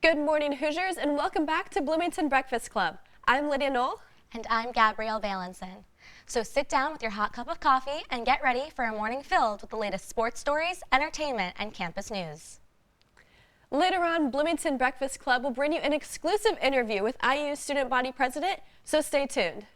Good morning, Hoosiers, and welcome back to Bloomington Breakfast Club. I'm Lydia Knoll. And I'm Gabrielle Valenson. So sit down with your hot cup of coffee and get ready for a morning filled with the latest sports stories, entertainment, and campus news. Later on, Bloomington Breakfast Club will bring you an exclusive interview with IU Student Body President, so stay tuned.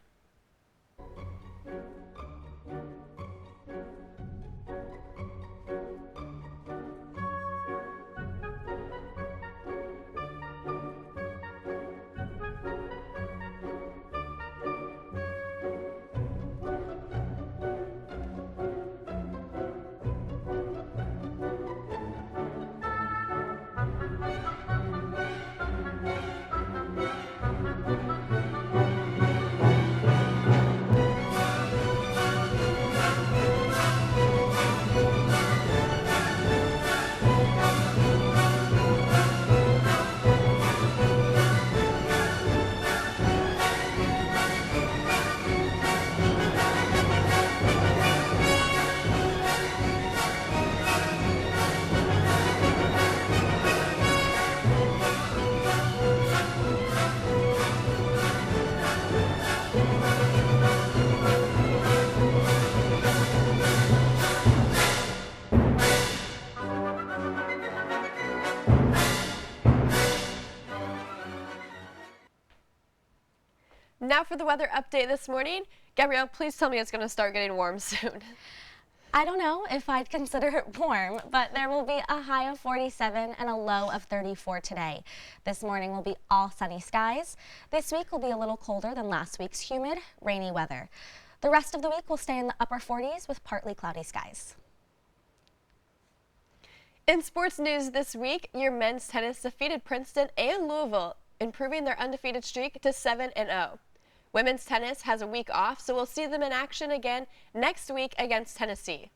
Now for the weather update this morning. Gabrielle, please tell me it's going to start getting warm soon. I don't know if I'd consider it warm, but there will be a high of 47 and a low of 34 today. This morning will be all sunny skies. This week will be a little colder than last week's humid, rainy weather. The rest of the week will stay in the upper 40s with partly cloudy skies. In sports news this week, your men's tennis defeated Princeton and Louisville, improving their undefeated streak to 7-0. Women's tennis has a week off, so we'll see them in action again next week against Tennessee.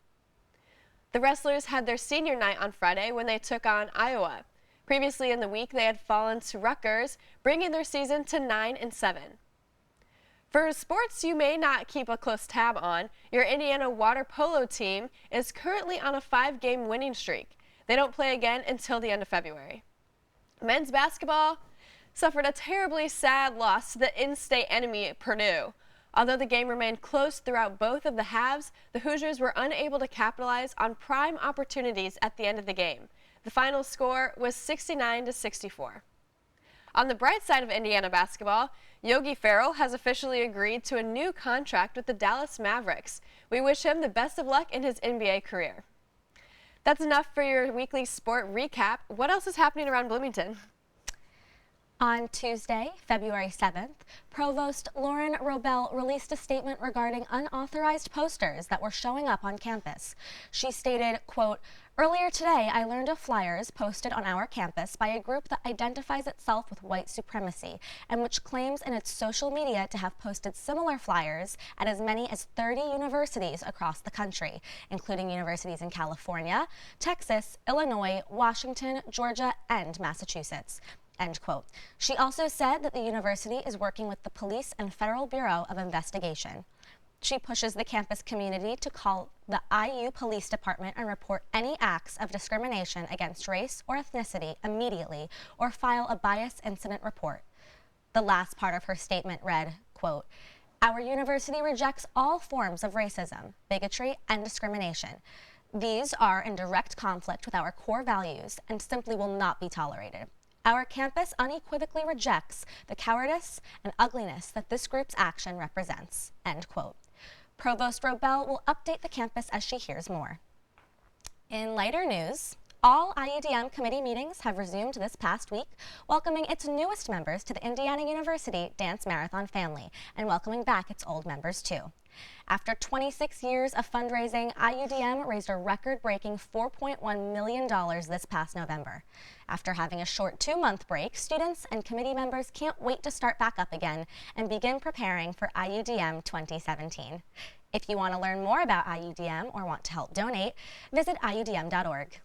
The wrestlers had their senior night on Friday when they took on Iowa. Previously in the week, they had fallen to Rutgers, bringing their season to 9-7. For sports you may not keep a close tab on, your Indiana water polo team is currently on a 5-game winning streak. They don't play again until the end of February. Men's basketball suffered a terribly sad loss to the in-state enemy, Purdue. Although the game remained close throughout both of the halves, the Hoosiers were unable to capitalize on prime opportunities at the end of the game. The final score was 69-64. On the bright side of Indiana basketball, Yogi Ferrell has officially agreed to a new contract with the Dallas Mavericks. We wish him the best of luck in his NBA career. That's enough for your weekly sport recap. What else is happening around Bloomington? On Tuesday, February 7th, Provost Lauren Robel released a statement regarding unauthorized posters that were showing up on campus. She stated, quote, "Earlier today, I learned of flyers posted on our campus by a group that identifies itself with white supremacy and which claims in its social media to have posted similar flyers at as many as 30 universities across the country, including universities in California, Texas, Illinois, Washington, Georgia, and Massachusetts." End quote. She also said that the university is working with the Police and Federal Bureau of Investigation. She pushes the campus community to call the IU Police Department and report any acts of discrimination against race or ethnicity immediately or file a bias incident report. The last part of her statement read, quote, "Our university rejects all forms of racism, bigotry, and discrimination. These are in direct conflict with our core values and simply will not be tolerated. Our campus unequivocally rejects the cowardice and ugliness that this group's action represents." End quote. Provost Robel will update the campus as she hears more. In lighter news, all IUDM committee meetings have resumed this past week, welcoming its newest members to the Indiana University Dance Marathon family and welcoming back its old members too. After 26 years of fundraising, IUDM raised a record-breaking $4.1 million this past November. After having a short 2-month break, students and committee members can't wait to start back up again and begin preparing for IUDM 2017. If you want to learn more about IUDM or want to help donate, visit iudm.org.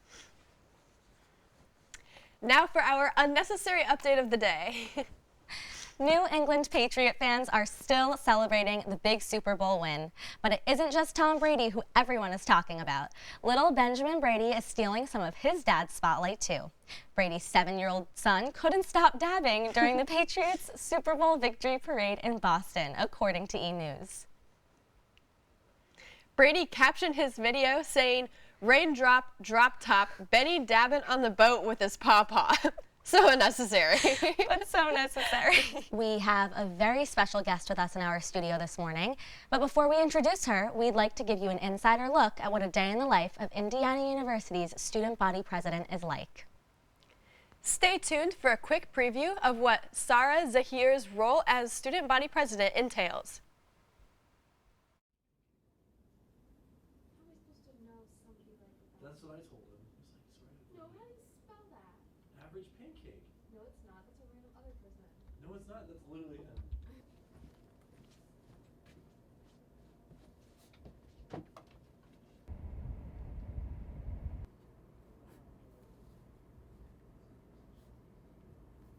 Now for our unnecessary update of the day. New England Patriot fans are still celebrating the big Super Bowl win. But it isn't just Tom Brady who everyone is talking about. Little Benjamin Brady is stealing some of his dad's spotlight too. Brady's 7-year-old son couldn't stop dabbing during the Patriots' Super Bowl victory parade in Boston, according to E! News. Brady captioned his video saying, "Raindrop, drop top, Benny dabbing on the boat with his pawpaw." So unnecessary. But so necessary. We have a very special guest with us in our studio this morning. But before we introduce her, we'd like to give you an insider look at what a day in the life of Indiana University's student body president is like. Stay tuned for a quick preview of what Sarah Zahir's role as student body president entails. That's what I told him. He's like, No, how do you spell that? average pancake. No, it's not. That's a random other person. No, it's not. That's literally him.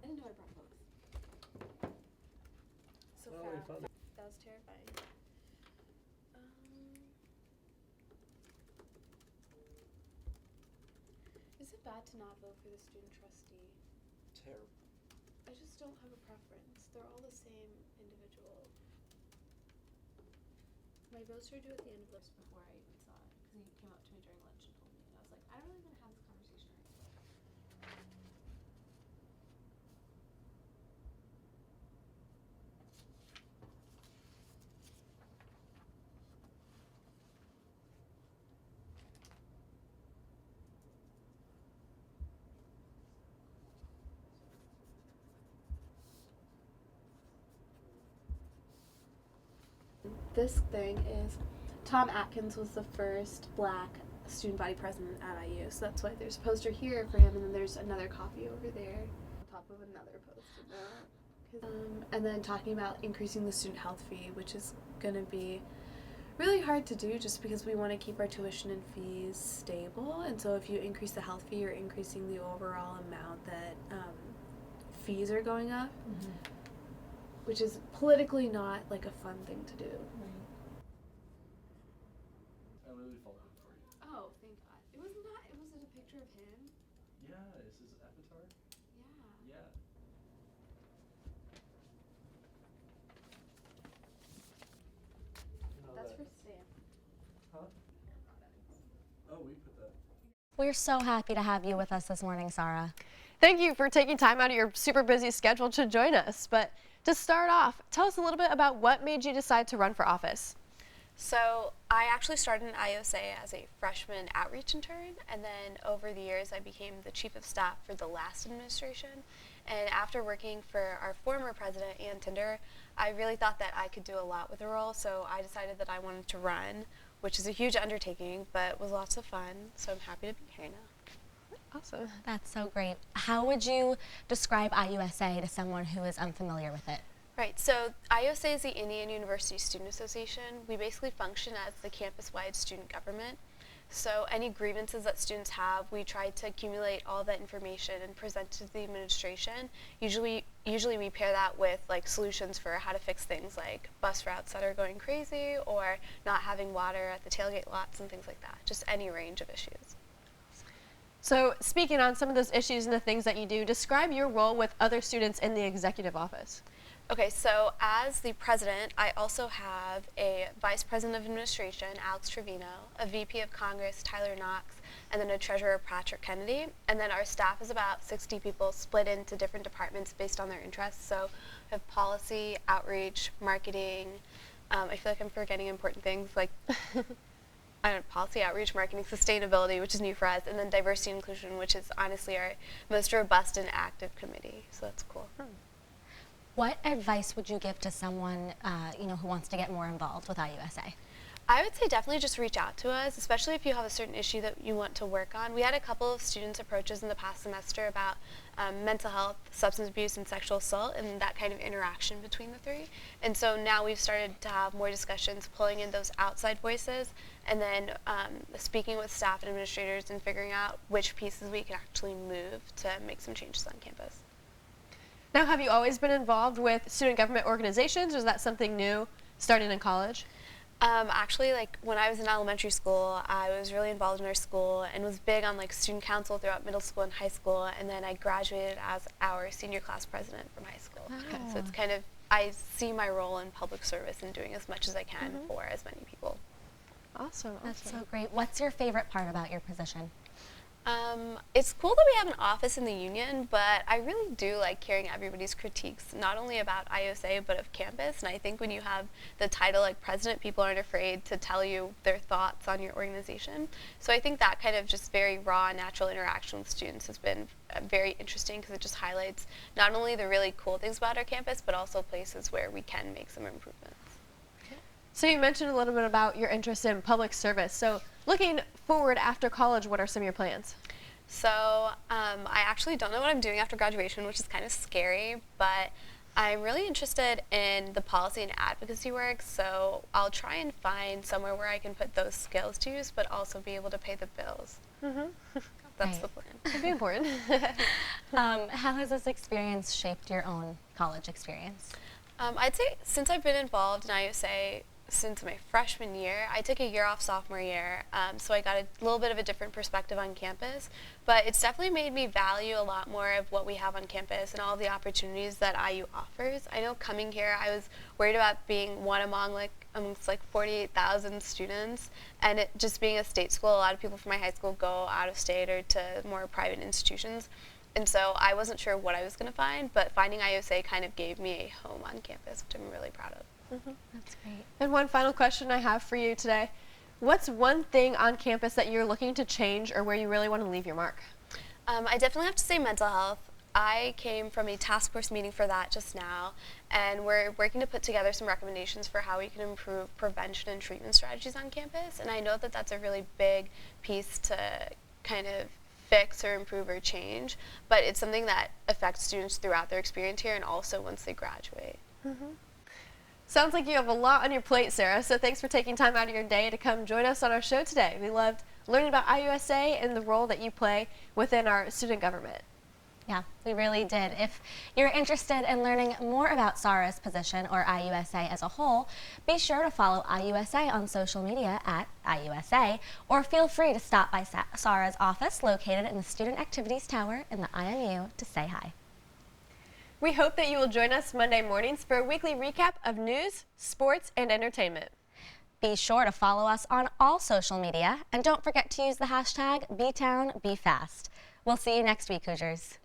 I didn't know I brought both. So Not really fast. fun. That was terrifying. Is it bad to not vote for the student trustee? Terrible. I just don't have a preference. They're all the same individual. My votes are due at the end of this before I even saw it because he came up to me during lunch and told me, and I was like, I don't really want to have this conversation right now. This thing is Tom Atkins was the first black student body president at IU, so that's why there's a poster here for him, and then there's another copy over there on top of another poster note. And then talking about increasing the student health fee, which is going to be really hard to do just because we want to keep our tuition and fees stable, and so if you increase the health fee, you're increasing the overall amount that fees are going up. Which is politically not like a fun thing to do. I literally followed him for you. Oh, thank God. It was it a picture of him? Yeah, is his avatar? Yeah. Yeah. You know That's that. for Sam. Huh? Oh, we put that. We're so happy to have you with us this morning, Sarah. Thank you for taking time out of your super busy schedule to join us. But to start off, tell us a little bit about what made you decide to run for office. So I actually started in IUSA as a freshman outreach intern, and then over the years I became the chief of staff for the last administration. And after working for our former president, Ann Tinder, I really thought that I could do a lot with the role, so I decided that I wanted to run, which is a huge undertaking, but was lots of fun, so I'm happy to be here now. Awesome. That's so great. How would you describe IUSA to someone who is unfamiliar with it? Right, so IUSA is the Indiana University Student Association. We basically function as the campus-wide student government. So any grievances that students have, we try to accumulate all that information and present to the administration. Usually we pair that with like solutions for how to fix things like bus routes that are going crazy or not having water at the tailgate lots and things like that. Just any range of issues. So speaking on some of those issues and the things that you do, describe your role with other students in the executive office. Okay, so as the president, I also have a vice president of administration, Alex Trevino, a VP of Congress, Tyler Knox, and then a treasurer, Patrick Kennedy. And then our staff is about 60 people split into different departments based on their interests. So we have policy, outreach, marketing. I feel like I'm forgetting important things like I don't know, policy, outreach, marketing, sustainability, which is new for us, and then diversity and inclusion, which is honestly our most robust and active committee. So that's cool. What advice would you give to someone who wants to get more involved with IUSA? I would say definitely just reach out to us, especially if you have a certain issue that you want to work on. We had a couple of students approaches in the past semester about mental health, substance abuse, and sexual assault, and that kind of interaction between the three. And so now we've started to have more discussions, pulling in those outside voices, and then speaking with staff and administrators and figuring out which pieces we can actually move to make some changes on campus. Now, have you always been involved with student government organizations, or is that something new starting in college? Actually, like when I was in elementary school, I was really involved in our school and was big on like student council throughout middle school and high school. And then I graduated as our senior class president from high school. So it's kind of, I see my role in public service and doing as much as I can for as many people. Awesome. That's so great. What's your favorite part about your position? It's cool that we have an office in the union, but I really do like hearing everybody's critiques, not only about IUSA, but of campus. And I think when you have the title like president, people aren't afraid to tell you their thoughts on your organization. So I think that kind of just very raw, natural interaction with students has been very interesting because it just highlights not only the really cool things about our campus, but also places where we can make some improvements. So you mentioned a little bit about your interest in public service. So looking forward after college, what are some of your plans? So I actually don't know what I'm doing after graduation, which is kind of scary, but I'm really interested in the policy and advocacy work, so I'll try and find somewhere where I can put those skills to use, but also be able to pay the bills. That's the plan. That'd be important. How has this experience shaped your own college experience? I'd say since I've been involved in IUSA since my freshman year, I took a year off sophomore year, so I got a little bit of a different perspective on campus, but it's definitely made me value a lot more of what we have on campus and all the opportunities that IU offers. I know coming here, I was worried about being one amongst 48,000 students, and it just being a state school, a lot of people from my high school go out of state or to more private institutions. And so I wasn't sure what I was going to find, but finding IUSA kind of gave me a home on campus, which I'm really proud of. That's great. And one final question I have for you today. What's one thing on campus that you're looking to change or where you really want to leave your mark? I definitely have to say mental health. I came from a task force meeting for that just now, and we're working to put together some recommendations for how we can improve prevention and treatment strategies on campus. And I know that that's a really big piece to kind of fix or improve or change, but it's something that affects students throughout their experience here and also once they graduate. Sounds like you have a lot on your plate, Sarah, so thanks for taking time out of your day to come join us on our show today. We loved learning about IUSA and the role that you play within our student government. Yeah, we really did. If you're interested in learning more about Sarah's position or IUSA as a whole, be sure to follow IUSA on social media at IUSA, or feel free to stop by Sarah's office located in the Student Activities Tower in the IMU to say hi. We hope that you will join us Monday mornings for a weekly recap of news, sports, and entertainment. Be sure to follow us on all social media, and don't forget to use the hashtag BTownBeFast. We'll see you next week, Hoosiers.